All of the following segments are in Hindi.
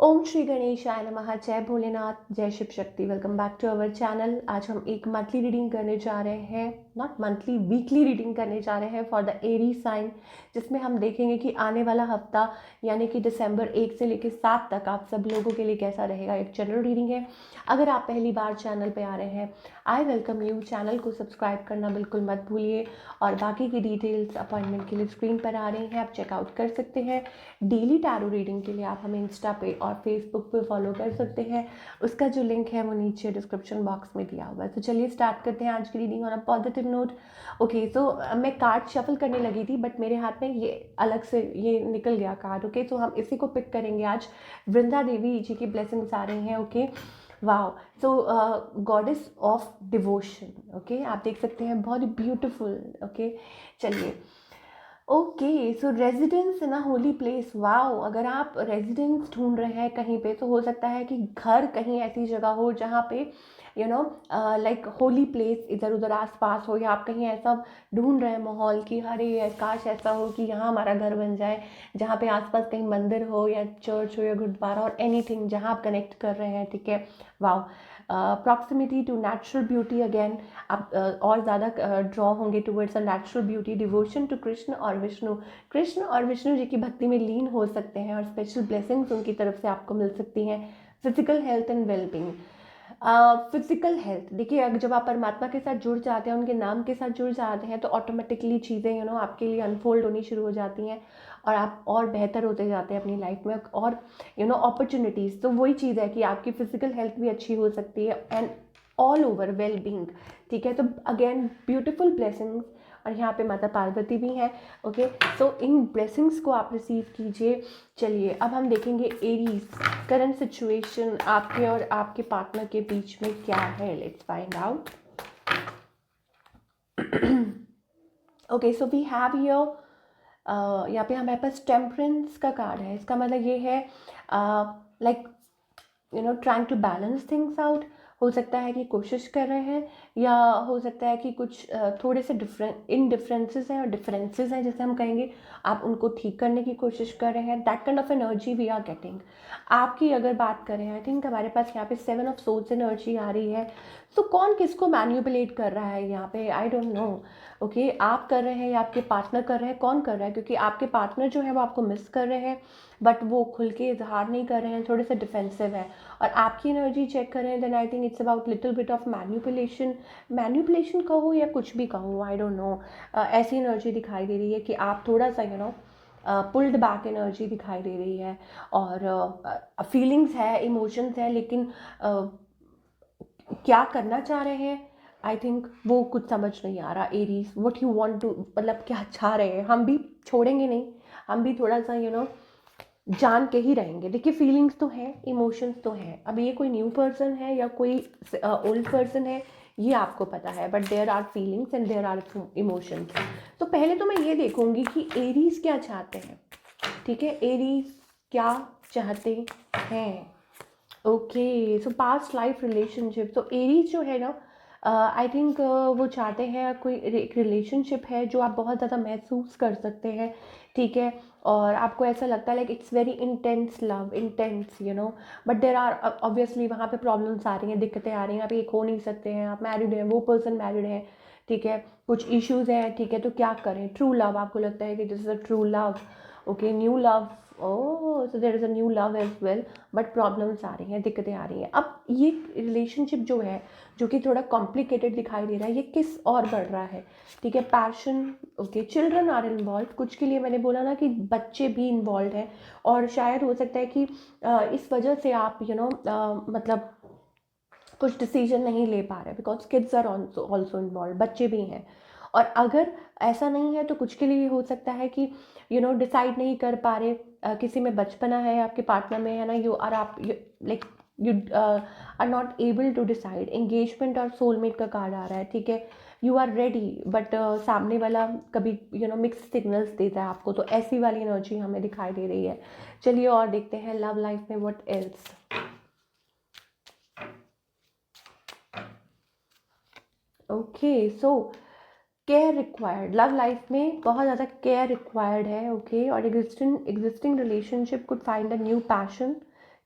ओम श्री गणेशाय नमः। जय भोलेनाथ, जय Shiv Shakti. Welcome back to our channel. आज हम एक मंथली रीडिंग करने जा रहे हैं, नॉट मंथली, वीकली रीडिंग करने जा रहे हैं फॉर द एरी साइन, जिसमें हम देखेंगे कि आने वाला हफ्ता यानी कि दिसंबर 1 से लेकर 7 तक आप सब लोगों के लिए कैसा रहेगा। एक जनरल रीडिंग है। अगर आप पहली बार चैनल पे आ रहे हैं, आई वेलकम यू। चैनल को सब्सक्राइब करना बिल्कुल मत भूलिए और बाकी की डिटेल्स अपॉइंटमेंट के लिए स्क्रीन पर आ रही हैं, आप चेकआउट कर सकते हैं। डेली टैरो रीडिंग के लिए आप हमें इंस्टा पे और फेसबुक पे फॉलो कर सकते हैं। उसका जो लिंक है वो नीचे डिस्क्रिप्शन बॉक्स में दिया हुआ है। तो चलिए स्टार्ट करते हैं आज की reading on a positive note. Okay, so मैं कार्ड शफल करने लगी थी बट मेरे हाथ में ये अलग से ये निकल गया कार्ड। ओके, तो हम इसी को पिक करेंगे आज। वृंदा देवी जी की ब्लेसिंग्स आ रही हैं। Okay, wow. So goddess of devotion. Okay, आप देख सकते हैं, बहुत ही ब्यूटिफुल। ओके, चलिए। ओके, सो रेजिडेंस इन अ होली प्लेस। वाओ, अगर आप रेजिडेंस ढूंढ रहे हैं कहीं पे, तो हो सकता है कि घर कहीं ऐसी जगह हो जहाँ पे लाइक होली प्लेस इधर उधर आस पास हो, या आप कहीं ऐसा ढूंढ रहे हैं माहौल की, अरे काश ऐसा हो कि यहाँ हमारा घर बन जाए, जहाँ पे आसपास कहीं मंदिर हो या चर्च हो या गुरुद्वारा और एनीथिंग जहाँ आप कनेक्ट कर रहे हैं। ठीक है, wow. Proximity to natural beauty, again आप और ज़्यादा ड्रॉ होंगे towards a natural beauty. Devotion to Krishna और विष्णु, कृष्ण और विष्णु जी की भक्ति में लीन हो सकते हैं और स्पेशल ब्लेसिंग्स उनकी तरफ से आपको मिल सकती हैं। Physical health and wellbeing. Physical health, देखिए, अगर जब आप परमात्मा के साथ जुड़ जाते हैं, उनके नाम के साथ जुड़ जाते हैं, तो ऑटोमेटिकली चीज़ें आपके लिए अनफोल्ड होनी शुरू हो जाती हैं और आप और बेहतर होते जाते हैं अपनी लाइफ में। और अपॉर्चुनिटीज़, तो वही चीज़ है कि आपकी फिजिकल हेल्थ भी अच्छी हो सकती है and all over well being. ठीक है, तो अगेन ब्यूटिफुल ब्लेसिंग्स, और यहाँ पे माता पार्वती भी हैं। ओके, सो इन ब्लेसिंग्स को आप रिसीव कीजिए। चलिए, अब हम देखेंगे एरीज करंट सिचुएशन आपके और आपके पार्टनर के बीच में क्या है। Let's find out. Okay, so we have here, यहाँ पे हमारे पास टेम्परेंस का कार्ड है। इसका मतलब ये है like trying to balance things out. हो सकता है कि कोशिश कर रहे हैं, या हो सकता है कि कुछ थोड़े से डिफरेंसेस हैं और डिफरेंसेस हैं जैसे हम कहेंगे, आप उनको ठीक करने की कोशिश कर रहे हैं। That kind of energy we are getting. आपकी अगर बात करें, आई थिंक हमारे पास यहाँ पे 7 ऑफ सोर्स एनर्जी आ रही है। तो कौन किसको मैन्युपुलेट कर रहा है यहाँ पे, आई डोंट नो। ओके, आप कर रहे हैं या आपके पार्टनर कर रहे हैं, कौन कर रहा है? क्योंकि आपके पार्टनर जो है वो आपको मिस कर रहे हैं बट वो खुल के इजहार नहीं कर रहे हैं, थोड़े से डिफेंसिव है। और आपकी एनर्जी चेक करें, then I think it's about little bit of manipulation कहो या कुछ भी कहो, आई डोंट नो। ऐसी एनर्जी दिखाई दे रही है कि आप थोड़ा सा पुल्ड बैक एनर्जी दिखाई दे रही है। और फीलिंग्स है, इमोशंस है, लेकिन क्या करना चाह रहे हैं, आई थिंक वो कुछ समझ नहीं आ रहा। Aries, what you want to, मतलब क्या चाह रहे हैं। हम भी छोड़ेंगे नहीं, हम भी थोड़ा सा जान के ही रहेंगे। देखिए, फीलिंग्स तो हैं, इमोशंस तो हैं। अब ये कोई न्यू पर्सन है या कोई ओल्ड पर्सन है, ये आपको पता है, but there are feelings and there are emotions. तो पहले तो मैं ये देखूंगी कि एरीज क्या चाहते हैं। ठीक है, एरीज क्या चाहते हैं। ओके, सो पास्ट लाइफ रिलेशनशिप। तो एरीज जो है ना, आई थिंक वो चाहते हैं कोई एक रिलेशनशिप है जो आप बहुत ज़्यादा महसूस कर सकते हैं। ठीक है, और आपको ऐसा लगता है like it's very intense love, intense but there are obviously वहाँ पे प्रॉब्लम्स आ रही हैं, दिक्कतें आ रही हैं। आप एक हो नहीं सकते हैं, आप मैरिड हैं, वो पर्सन मैरिड है। ठीक है, कुछ इश्यूज हैं। ठीक है, तो क्या करें? ट्रू लव, आपको लगता है कि this is a true love. Okay, new love, oh, so there is a new love as well, but problems आ रही हैं, दिक्कतें आ रही हैं। अब ये रिलेशनशिप जो है, जो कि थोड़ा कॉम्प्लिकेटेड दिखाई दे रहा है, ये किस और बढ़ रहा है। ठीक है, passion. Okay, children are involve. कुछ के लिए मैंने बोला ना कि बच्चे भी इन्वॉल्व हैं, और शायद हो सकता है कि इस वजह से आप मतलब कुछ डिसीजन नहीं ले पा रहे, because kids are also involve, बच्चे भी हैं। और अगर ऐसा नहीं है तो कुछ के लिए हो सकता है कि डिसाइड नहीं कर पा रहे, किसी में बचपना है, आपके पार्टनर में है ना, आप like you are not able to decide. Engagement और सोलमेट का कार्ड आ रहा है। ठीक है, यू आर रेडी, बट सामने वाला कभी मिक्स सिग्नल्स देता है आपको, तो ऐसी वाली एनर्जी हमें दिखाई दे रही है। चलिए और देखते हैं लव लाइफ में what else. Okay, so care required, love life में बहुत ज़्यादा केयर रिक्वायर्ड है। ओके, और existing relationship could find a new passion.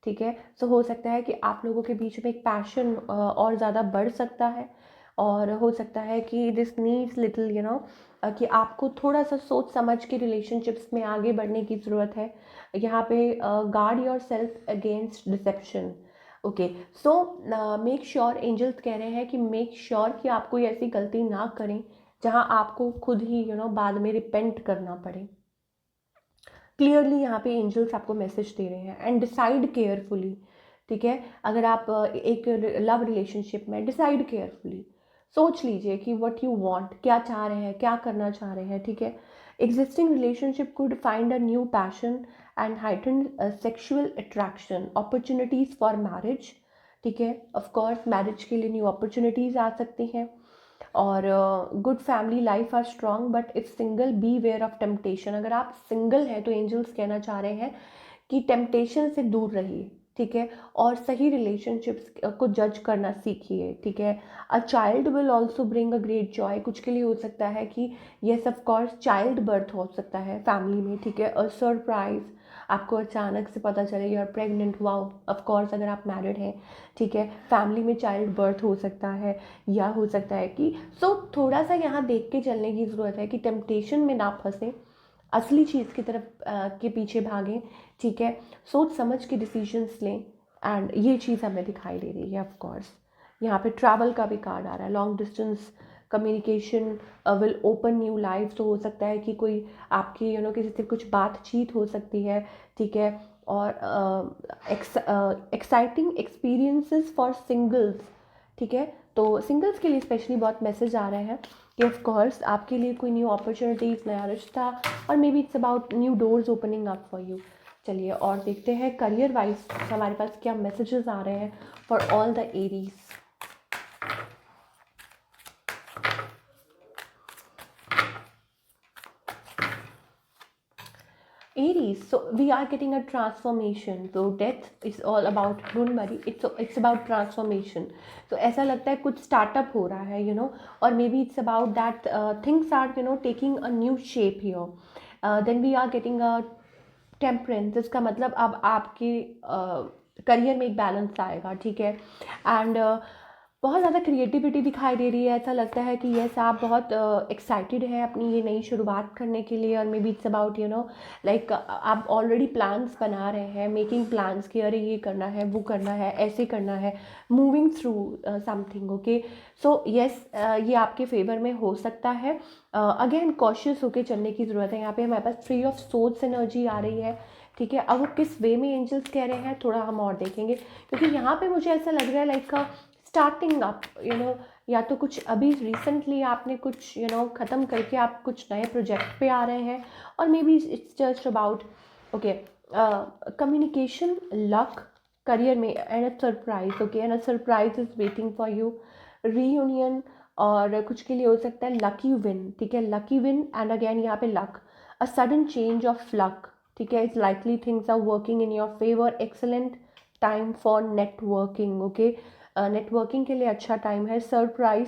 ठीक है। सो हो सकता है कि आप लोगों के बीच में एक पैशन और ज़्यादा बढ़ सकता है, और हो सकता है कि दिस नीड्स लिटिल कि आपको थोड़ा सा सोच समझ के रिलेशनशिप्स में आगे बढ़ने की ज़रूरत है। यहाँ पे guard yourself against deception. Okay, so make sure, angels कह रहे हैं कि मेक श्योर कि आप कोई ऐसी गलती ना करें जहाँ आपको खुद ही बाद में रिपेंट करना पड़े। क्लियरली यहाँ पे एंजल्स आपको मैसेज दे रहे हैं। एंड डिसाइड केयरफुली, ठीक है। अगर आप एक लव रिलेशनशिप में, डिसाइड केयरफुली, सोच लीजिए कि व्हाट यू वांट, क्या चाह रहे हैं, क्या करना चाह रहे हैं, ठीक है। Existing relationship could find a new passion and heightened sexual attraction, opportunities for marriage, ठीक है। ऑफ कोर्स मैरिज के लिए न्यू अपॉर्चुनिटीज़ आ सकती हैं। और good family life are strong but if single beware of temptation. अगर आप सिंगल हैं तो एंजल्स कहना चाह रहे हैं कि टेम्पटेशन से दूर रहिए, ठीक है। और सही रिलेशनशिप्स को जज करना सीखिए, ठीक है। A child will also bring a great Joy. कुछ के लिए हो सकता है कि yes of course child birth हो सकता है फैमिली में, ठीक है। अ सरप्राइज, आपको अचानक से पता चले you are pregnant, wow. Of course अगर आप मैरिड हैं, ठीक है, फैमिली में चाइल्ड बर्थ हो सकता है, या हो सकता है कि थोड़ा सा यहाँ देख के चलने की ज़रूरत है कि टेम्पटेशन में ना फंसे, असली चीज़ की तरफ के पीछे भागें, ठीक है। सोच समझ के डिसीजंस लें, एंड ये चीज़ हमें दिखाई दे रही है। ऑफ कोर्स यहाँ पे ट्रैवल का भी कार्ड आ रहा है, long distance communication will open new life. तो हो सकता है कि कोई आपकी किसी से कुछ बातचीत हो सकती है, ठीक है। और एक्साइटिंग एक्सपीरियंसेस फॉर सिंगल्स, ठीक है। तो सिंगल्स के लिए स्पेशली बहुत मैसेज आ रहे हैं कि ऑफ कोर्स आपके लिए कोई न्यू अपॉर्चुनिटीज़, नया रिश्ता, और maybe it's about new doors opening up for you. चलिए और देखते हैं करियर वाइज हमारे पास क्या मैसेजेस आ रहे हैं for all the Aries. Aries, so we are getting a transformation. So death is all about, don't worry, it's about transformation. So ऐसा लगता है कुछ स्टार्टअप हो रहा है, और maybe it's about that things are taking a new shape here. Then we are getting a temperance, इसका मतलब अब आपके करियर में एक बैलेंस आएगा, ठीक है। एंड बहुत ज़्यादा क्रिएटिविटी दिखाई दे रही है। ऐसा लगता है कि यस आप बहुत एक्साइटेड हैं अपनी ये नई शुरुआत करने के लिए, और maybe it's about like आप ऑलरेडी प्लान्स बना रहे हैं, मेकिंग प्लान्स कि अरे ये करना है, वो करना है, ऐसे करना है, moving through something. Okay, so yes ये आपके फेवर में हो सकता है। अगेन कॉशियस होके चलने की ज़रूरत है। यहाँ पे हमारे पास 3 ऑफ सोर्ड्स एनर्जी आ रही है, ठीक है। अब वो किस वे में एंजल्स कह रहे हैं थोड़ा हम और देखेंगे, क्योंकि यहाँ पे मुझे ऐसा लग रहा है लाइक स्टार्टिंग अप, या तो कुछ अभी रिसेंटली आपने कुछ ख़त्म करके आप कुछ नए प्रोजेक्ट पे आ रहे हैं, और maybe it's just about okay communication, luck, career में, and a surprise. Okay, and a surprise is waiting for you, reunion, और कुछ के लिए हो सकता है लकी विन, ठीक है, लकी विन, एंड अगेन यहाँ पे luck, a sudden change of luck, ठीक है। It's likely things are working in your favour, excellent time for networking. Okay, networking के लिए अच्छा टाइम है। सरप्राइज,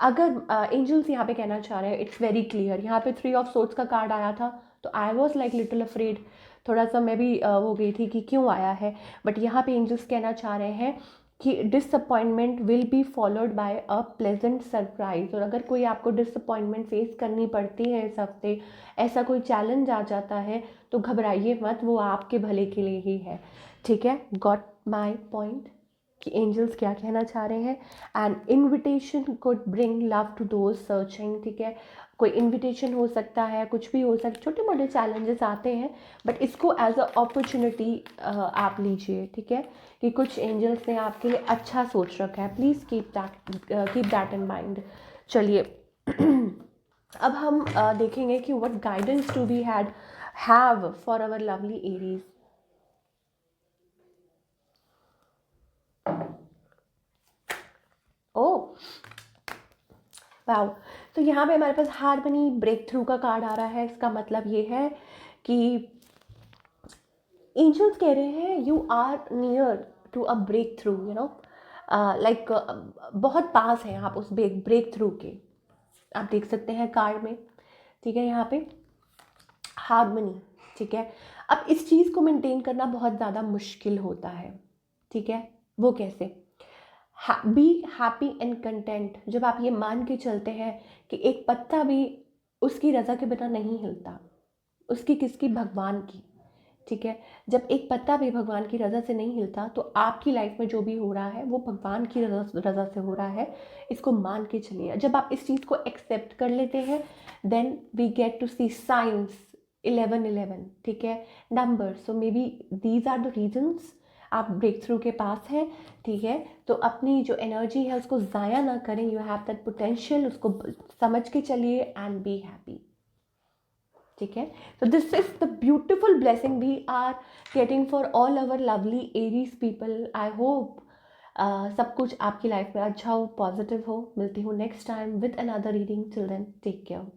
अगर एंजल्स यहाँ पे कहना चाह रहे हैं, इट्स वेरी क्लियर। यहाँ पे 3 ऑफ सोर्ड्स का कार्ड आया था, तो I was like little afraid, थोड़ा सा मैं भी हो गई थी कि क्यों आया है, बट यहाँ पे एंजल्स कहना चाह रहे हैं कि disappointment will be followed by a pleasant surprise. और अगर कोई आपको डिसअपॉइंटमेंट फेस करनी पड़ती है इस हफ्ते, ऐसा कोई चैलेंज आ जाता है, तो घबराइए मत, वो आपके भले के लिए ही है, ठीक है। गॉट माई पॉइंट कि एंजल्स क्या कहना चाह रहे हैं। And invitation could bring love to those searching, ठीक है। कोई इन्विटेशन हो सकता है, कुछ भी हो सकता है, छोटे मोटे चैलेंजेस आते हैं, बट इसको एज अ अपॉर्चुनिटी आप लीजिए, ठीक है, कि कुछ एंजल्स ने आपके लिए अच्छा सोच रखा है। Please keep that in mind. चलिए अब हम देखेंगे कि what guidance to be have for our lovely Aries. Oh wow, तो यहाँ पे हमारे पास हार्मनी, ब्रेक थ्रू का कार्ड आ रहा है। इसका मतलब ये है कि एंजल्स कह रहे हैं you are near to a breakthrough, like बहुत पास हैं आप उस ब्रेक थ्रू के। आप देख सकते हैं कार्ड में, ठीक है, यहाँ पे हार्मनी, ठीक है। अब इस चीज़ को मेंटेन करना बहुत ज़्यादा मुश्किल होता है, ठीक है। वो कैसे? Be happy and content. जब आप ये मान के चलते हैं कि एक पत्ता भी उसकी रज़ा के बिना नहीं हिलता, उसकी किसकी? भगवान की, ठीक है। जब एक पत्ता भी भगवान की रज़ा से नहीं हिलता तो आपकी लाइफ में जो भी हो रहा है वो भगवान की रज़ा से हो रहा है, इसको मान के चलिए। जब आप इस चीज़ को एक्सेप्ट कर लेते हैं, then we get to see signs 11-11, ठीक है, number. So maybe these are the reasons आप ब्रेक थ्रू के पास हैं, ठीक है। तो अपनी जो एनर्जी है उसको ज़ाया ना करें, यू हैव दैट पोटेंशियल, उसको समझ के चलिए एंड बी हैप्पी, ठीक है। तो this is the beautiful blessing we are getting for all our lovely Aries people. I hope सब कुछ आपकी लाइफ में अच्छा हो, पॉजिटिव हो। मिलती हूँ next time with another reading. Till then take care.